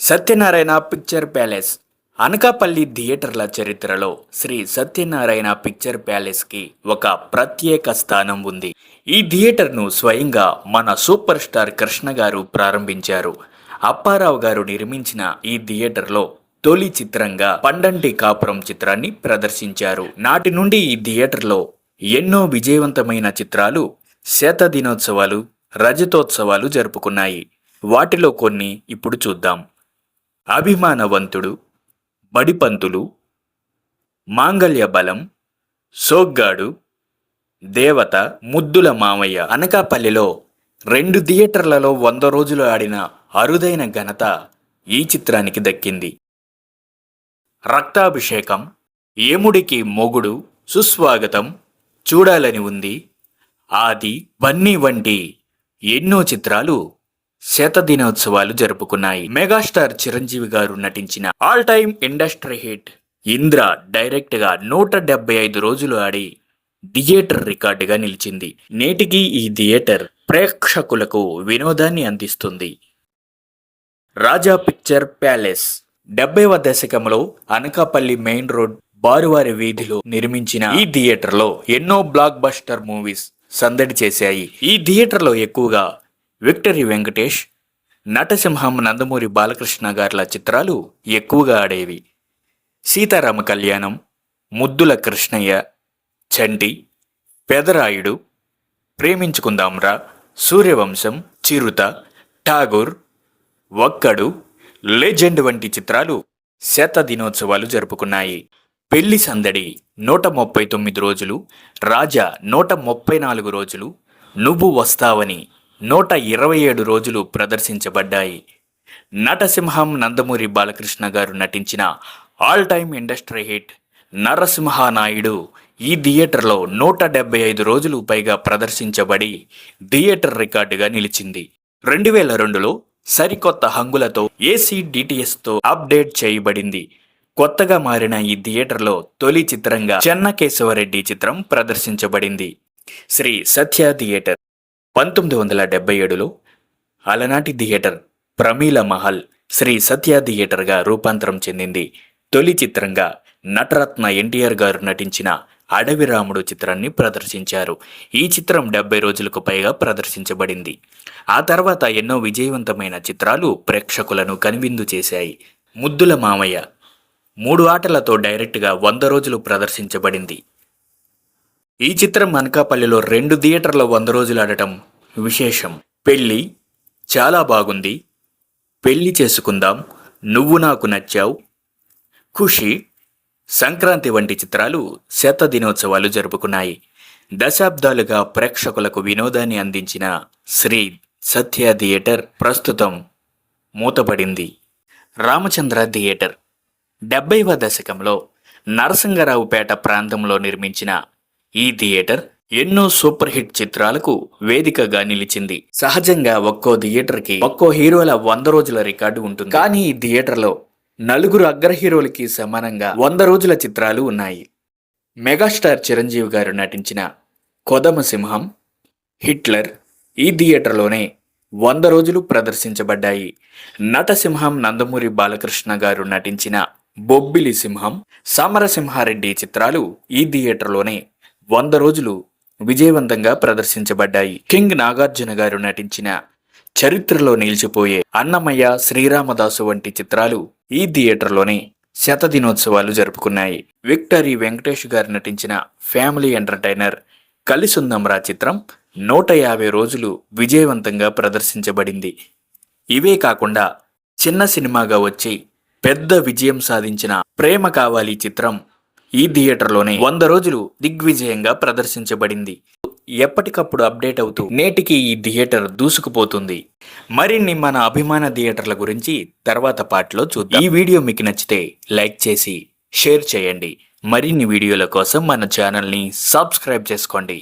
Satyanarayana picture palace Anakapalli థియేటర్ల చరిత్రలో Shri Satyanarayana picture ప్యాలెస్కి ఒక ప్రత్యేక స్థానం ఉంది. ఈ థియేటర్ను స్వయంగా మన సూపర్ స్టార్ కృష్ణ గారు ప్రారంభించారు. అప్పారావు గారు నిర్మించిన ఈ థియేటర్లో తొలి చిత్రంగా పండంటి కాపురం చిత్రాన్ని ప్రదర్శించారు. నాటి నుండి ఈ థియేటర్లో ఎన్నో విజయవంతమైన చిత్రాలు శత దినోత్సవాలు, రజతోత్సవాలు జరుపుకున్నాయి. వాటిలో కొన్ని ఇప్పుడు చూద్దాం. అభిమానవంతుడు, బడిపంతులు, మాంగళ్య బలం, సోగ్గాడు, దేవత, ముద్దుల మామయ్య. అనకాపల్లిలో 2 థియేటర్లలో 100 రోజులు ఆడిన అరుదైన ఘనత ఈ చిత్రానికి దక్కింది. రక్తాభిషేకం, ఏముడికి మొగుడు, సుస్వాగతం, చూడాలని ఉంది, ఆది, బన్నీ వంటి ఎన్నో చిత్రాలు శత దినోత్సవాలు జరుపుకున్నాయి. మెగాస్టార్ చిరంజీవి గారు నటించిన all time industry hit Indra direct గా 175 రోజులు ఆడి థియేటర్ రికార్డుగా నిలిచింది. నేటికి ఈ థియేటర్ ప్రేక్షకులకు వినోదాన్ని అందిస్తుంది. రాజా పిక్చర్ ప్యాలెస్ 70వ దశకంలో అనకాపల్లి మెయిన్ రోడ్ బారువారి వీధిలో నిర్మించిన ఈ థియేటర్లో ఎన్నో బ్లాక్ బస్టర్ మూవీస్ సందడి చేశాయి. ఈ థియేటర్లో ఎక్కువగా విక్టరీ వెంకటేష్, నటసింహం, నందమూరి బాలకృష్ణ గార్ల చిత్రాలు ఎక్కువగా ఆడేవి. సీతారామ కళ్యాణం, ముద్దుల కృష్ణయ్య, చంటి, పెదరాయుడు, ప్రేమించుకుందాంరా, సూర్యవంశం, చిరుత, ఠాగూర్, ఒక్కడు, లెజెండ్ వంటి చిత్రాలు శత దినోత్సవాలు జరుపుకున్నాయి. పెళ్లి సందడి 139 రోజులు, రాజా 134 రోజులు, నువ్వు వస్తావని 127 రోజులు ప్రదర్శించబడ్డాయి. నటసింహం, నందమూరి బాలకృష్ణ గారు నటించిన all time industry hit Narasimha Naidu ఈ థియేటర్లో 175 రోజులు పైగా ప్రదర్శించబడి థియేటర్ రికార్డుగా నిలిచింది. 2002లో సరికొత్త హంగులతో ఏసీ డిటిఎస్తో అప్డేట్ చేయబడింది. కొత్తగా మారిన ఈ థియేటర్లో తొలి చిత్రంగా చెన్నకేశవరెడ్డి చిత్రం ప్రదర్శించబడింది. శ్రీ సత్య థియేటర్ 1977లో అలనాటి థియేటర్ ప్రమీల మహల్ శ్రీ సత్య థియేటర్గా రూపాంతరం చెందింది. తొలి చిత్రంగా నటరత్న ఎన్టీఆర్ గారు నటించిన అడవి రాముడు చిత్రాన్ని ప్రదర్శించారు. ఈ చిత్రం 70 రోజులకు పైగా ప్రదర్శించబడింది. ఆ తర్వాత ఎన్నో విజయవంతమైన చిత్రాలు ప్రేక్షకులను కనువిందు చేశాయి. ముద్దుల మామయ్య 3 ఆటలతో డైరెక్ట్గా 100 రోజులు ప్రదర్శించబడింది. ఈ చిత్రం అనకాపల్లిలో 2 థియేటర్ల 100 రోజులు ఆడటం విశేషం. పెళ్ళి, చాలా బాగుంది, పెళ్లి చేసుకుందాం, నువ్వు నాకు నచ్చావు, ఖుషి, సంక్రాంతి వంటి చిత్రాలు శత దినోత్సవాలు జరుపుకున్నాయి. దశాబ్దాలుగా ప్రేక్షకులకు వినోదాన్ని అందించిన శ్రీ సత్య థియేటర్ ప్రస్తుతం మూతపడింది. రామచంద్ర థియేటర్ 70వ దశకంలో నరసింగరావుపేట ప్రాంతంలో నిర్మించిన ఈ థియేటర్ ఎన్నో సూపర్ హిట్ చిత్రాలకు వేదికగా నిలిచింది. సహజంగా ఒక్కో థియేటర్కి ఒక్కో హీరోల 100 రోజుల రికార్డు ఉంటుంది. కానీ ఈ థియేటర్లో 4 అగ్ర హీరోలకి సమానంగా 100 రోజుల చిత్రాలు ఉన్నాయి. మెగాస్టార్ చిరంజీవి గారు నటించిన కొదమ సింహం, హిట్లర్ ఈ థియేటర్లోనే 100 రోజులు ప్రదర్శించబడ్డాయి. నటసింహం, నందమూరి బాలకృష్ణ గారు నటించిన బొబ్బిలి సింహం, సమరసింహారెడ్డి చిత్రాలు ఈ థియేటర్లోనే 100 రోజులు విజయవంతంగా ప్రదర్శించబడ్డాయి. కింగ్ నాగార్జున గారు నటించిన చరిత్రలో నిలిచిపోయే అన్నమయ్య, శ్రీరామదాసు వంటి చిత్రాలు ఈ థియేటర్లోనే శత దినోత్సవాలు జరుపుకున్నాయి. విక్టరీ వెంకటేష్ గారు నటించిన ఫ్యామిలీ ఎంటర్టైనర్ కలిసుందంరా చిత్రం 150 రోజులు విజయవంతంగా ప్రదర్శించబడింది. ఇవే కాకుండా చిన్న సినిమాగా వచ్చి పెద్ద విజయం సాధించిన ప్రేమ కావాలి చిత్రం ఈ థియేటర్లోనే 100 రోజులు దిగ్విజయంగా ప్రదర్శించబడింది. ఎప్పటికప్పుడు అప్డేట్ అవుతూ నేటికి ఈ థియేటర్ దూసుకుపోతుంది. మరిన్ని మన అభిమాన థియేటర్ల గురించి తర్వాత పార్ట్లో చూద్దాం. ఈ వీడియో మీకు నచ్చితే లైక్ చేసి షేర్ చేయండి. మరిన్ని వీడియోల కోసం మన ఛానల్ని సబ్స్క్రైబ్ చేసుకోండి.